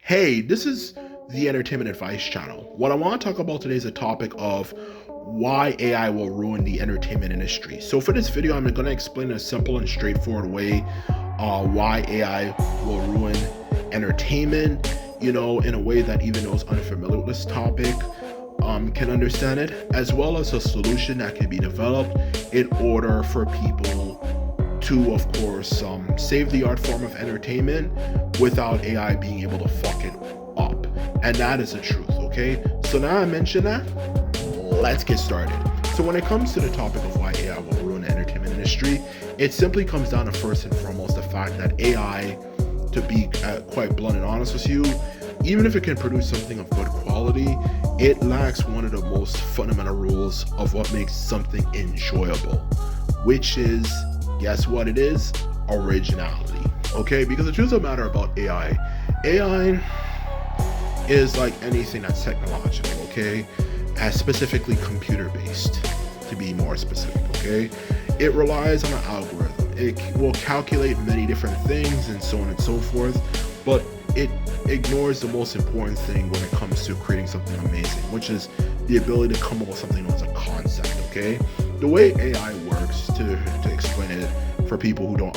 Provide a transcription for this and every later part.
Hey, this is the Entertainment Advice Channel. What I want to talk about today is a topic of why AI will ruin the entertainment industry. So for this video, I'm going to explain in a simple and straightforward way why AI will ruin entertainment, in a way that even those unfamiliar with this topic can understand it, as well as a solution that can be developed in order for people to, of course, save the art form of entertainment without AI being able to fuck it up. And that is the truth, okay? So now I mentioned that, let's get started. So when it comes to the topic of why AI will ruin the entertainment industry, it simply comes down to first and foremost the fact that AI, to be quite blunt and honest with you, even if it can produce something of good quality, it lacks one of the most fundamental rules of what makes something enjoyable, which is, guess what it is? Originality. Okay, because the truth of the matter about AI is like anything that's technological, okay? As specifically computer based, to be more specific, okay? It relies on an algorithm. It will calculate many different things and so on and so forth, but it ignores the most important thing when it comes to creating something amazing, which is the ability to come up with something known as a concept, okay? The way AI works, to explain it for people who don't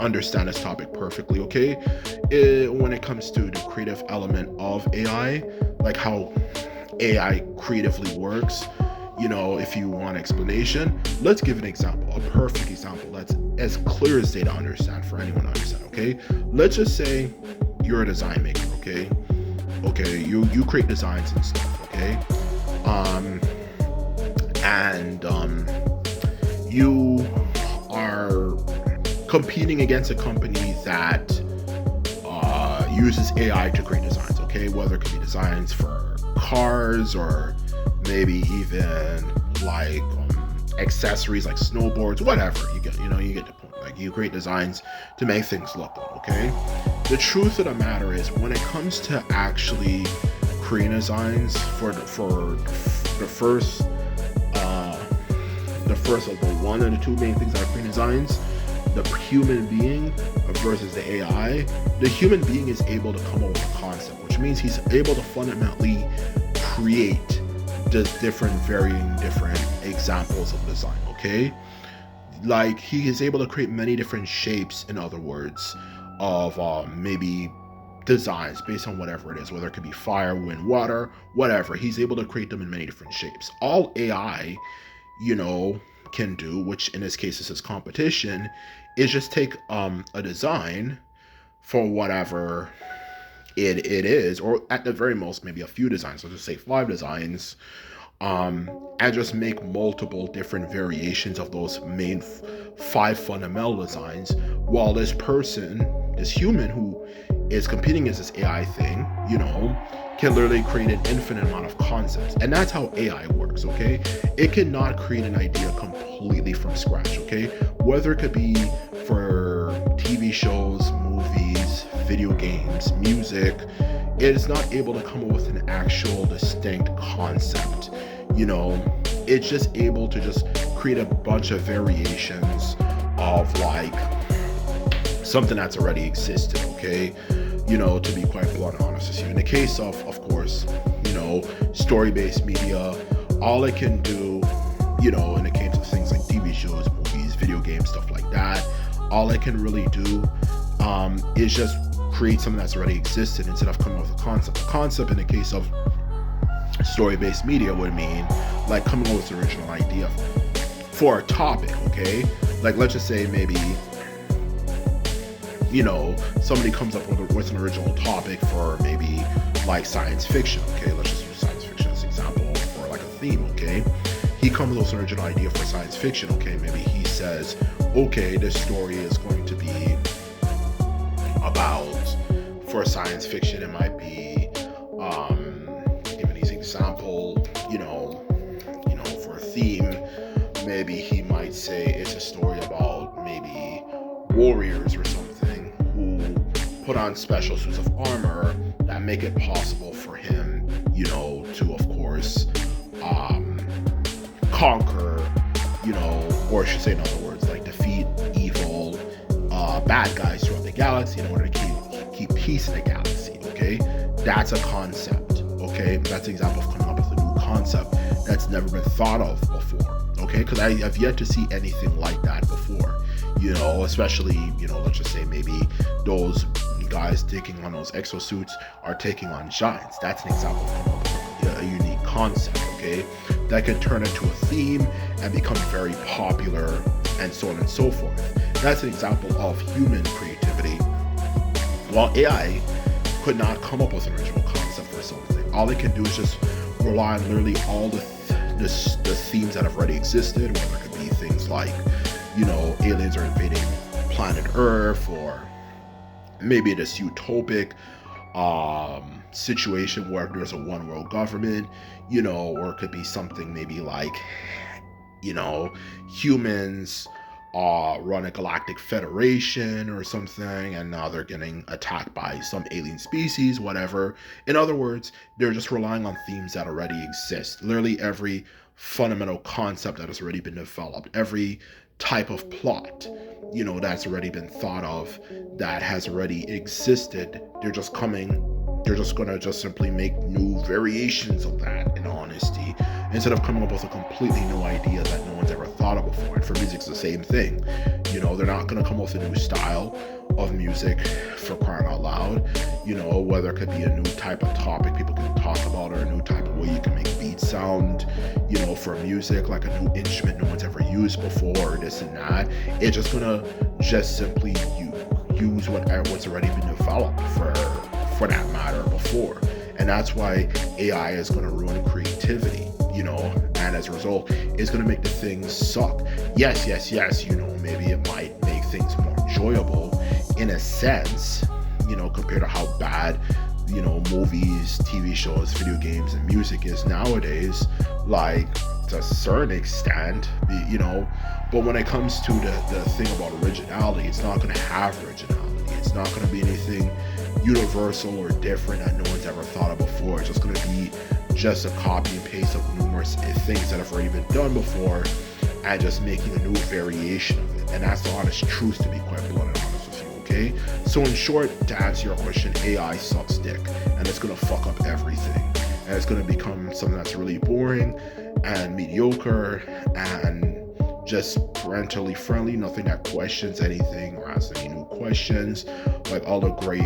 understand this topic perfectly, okay? When it comes to the creative element of AI, like how AI creatively works, if you want explanation, let's give an example, a perfect example that's as clear as day to understand for anyone to understand, okay? Let's just say you're a design maker, okay? Okay, you create designs and stuff, okay? You are competing against a company that uses AI to create designs, okay? Whether it could be designs for cars or maybe even like accessories like snowboards, whatever. You get the point. Like, you create designs to make things look good, okay? The truth of the matter is, when it comes to actually creating designs for the first of the one and the two main things that are creating designs, the human being versus the AI, the human being is able to come up with a concept, which means he's able to fundamentally create just different examples of design, okay? Like, he is able to create many different shapes, in other words, of maybe designs based on whatever it is, whether it could be fire, wind, water, whatever. He's able to create them in many different shapes. All AI, can do, which in this case is his competition, is just take a design for whatever it is, or at the very most maybe a few designs, so just say 5 designs, and just make multiple different variations of those main 5 fundamental designs, while this human who is competing against this AI thing, can literally create an infinite amount of concepts. And that's how AI works, okay? It cannot create an idea completely from scratch, okay? Whether it could be for TV shows, movies, video games, music, it is not able to come up with an actual distinct concept. It's just able to just create a bunch of variations of like something that's already existed, okay? To be quite blunt and honest with you. In the case of course, story-based media, all it can do, in the case of things like TV shows, movies, video games, stuff like that, all it can really do is just create something that's already existed instead of coming up with a concept. A concept in the case of story-based media would mean like coming up with an original idea for a topic, okay? Like, let's just say maybe somebody comes up with an original topic for maybe like science fiction, okay? Let's just use science fiction as an example for like a theme, okay? He comes up with an original idea for science fiction, okay? Maybe he says, okay, this story is going to be about, for science fiction, it might be, give an easy example, for a theme, maybe he might say it's a story about maybe warriors or something put on special suits of armor that make it possible for him, to, of course, conquer, or I should say in other words, like defeat evil bad guys throughout the galaxy in order to keep peace in the galaxy, okay? That's a concept, okay? That's an example of coming up with a new concept that's never been thought of before, okay? Because I have yet to see anything like that before, especially, let's just say maybe those guys taking on those exosuits are taking on giants. That's an example of coming up with a unique concept, okay? That could turn into a theme and become very popular and so on and so forth. That's an example of human creativity. While AI could not come up with an original concept for something, all it can do is just rely on literally all the themes that have already existed, whether it could be things like, aliens are invading planet Earth, or maybe this utopic situation where there's a one world government, or it could be something maybe like, humans run a galactic federation or something, and now they're getting attacked by some alien species, whatever. In other words, they're just relying on themes that already exist. Literally every fundamental concept that has already been developed, every type of plot, that's already been thought of, that has already existed. They're just gonna just simply make new variations of that, in honesty, instead of coming up with a completely new idea that no one's ever thought of before. And for music, it's the same thing. They're not gonna come up with a new style of music, for crying out loud. Whether it could be a new type of topic people can talk about, or a new type of way you can make beats sound, for music, like a new instrument no one's ever used before, or this and that. It's just gonna just simply use what's already been developed for that matter before. And that's why AI is going to ruin creativity, and as a result, it's going to make the things suck. Yes, maybe it might make things more enjoyable in a sense, compared to how bad, movies, TV shows, video games, and music is nowadays, like, to a certain extent, but when it comes to the thing about originality, it's not going to have originality. It's not going to be anything universal or different that no one's ever thought of before. It's just going to be just a copy and paste of numerous things that have already been done before, and just making a new variation of it. And that's the honest truth, to be quite blunt and honest with you, okay? So in short, to answer your question, AI sucks dick, and it's going to fuck up everything. And it's going to become something that's really boring and mediocre and just parentally friendly, nothing that questions anything or asks any new questions, like all the great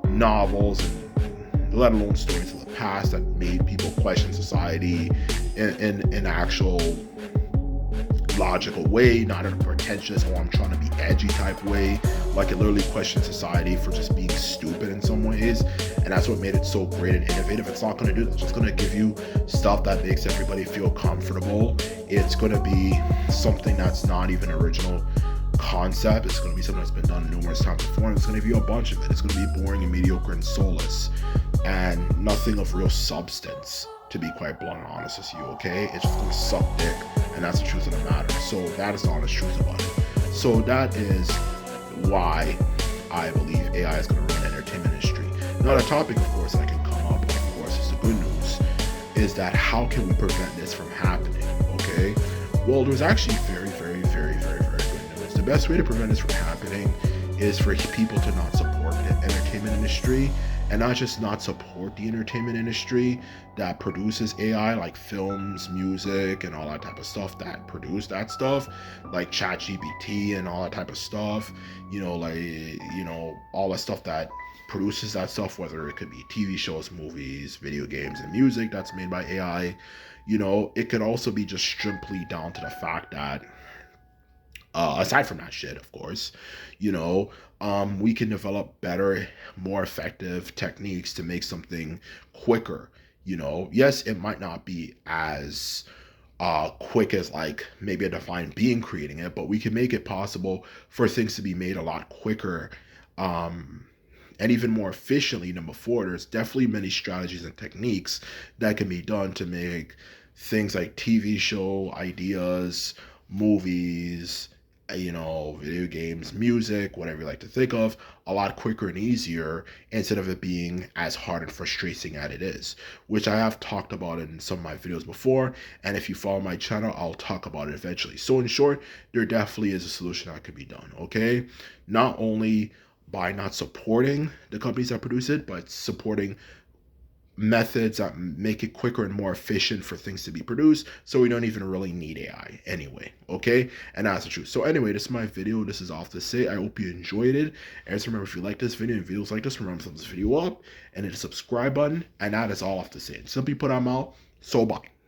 novels, and let alone stories of the past that made people question society in an actual logical way, not in a pretentious, I'm trying to be edgy type way. Like, it literally questions society for just being stupid in some ways, and that's what made it so great and innovative. It's not going to do that. It's just going to give you stuff that makes everybody feel comfortable. It's going to be something that's not even original concept. It's going to be something that's been done numerous times before, and it's going to give you a bunch of it. It's going to be boring and mediocre and soulless, and nothing of real substance, to be quite blunt and honest with you, okay? It's just going to suck dick, and that's the truth of the matter. So that is the honest truth about it. So that is why I believe AI is going to ruin the entertainment industry. Now, the topic, of course, that can come up, of course, is the good news, is that how can we prevent this from happening, okay? Well, there's actually very, very, very, very, very good news. The best way to prevent this from happening is for people to not support the entertainment industry, and not just not support the entertainment industry that produces AI, like films, music, and all that type of stuff that produce that stuff, like ChatGPT and all that type of stuff, all the stuff that produces that stuff, whether it could be TV shows, movies, video games, and music that's made by AI. It could also be just simply down to the fact that, aside from that shit, of course, we can develop better, more effective techniques to make something quicker. Yes, it might not be as quick as like maybe a divine being creating it, but we can make it possible for things to be made a lot quicker, and even more efficiently than before. There's definitely many strategies and techniques that can be done to make things like TV show ideas, movies, video games, music, whatever you like to think of, a lot quicker and easier, instead of it being as hard and frustrating as it is, which I have talked about in some of my videos before, and if you follow my channel, I'll talk about it eventually. So in short, there definitely is a solution that could be done, okay? Not only by not supporting the companies that produce it, but supporting methods that make it quicker and more efficient for things to be produced, so we don't even really need AI anyway. Okay, and that's the truth. So anyway, this is my video. This is off to say. I hope you enjoyed it, and just remember, if you like this video and videos like this, remember to thumbs this video up and hit the subscribe button, and that is all I have to say. Simply put, I'm out. So bye.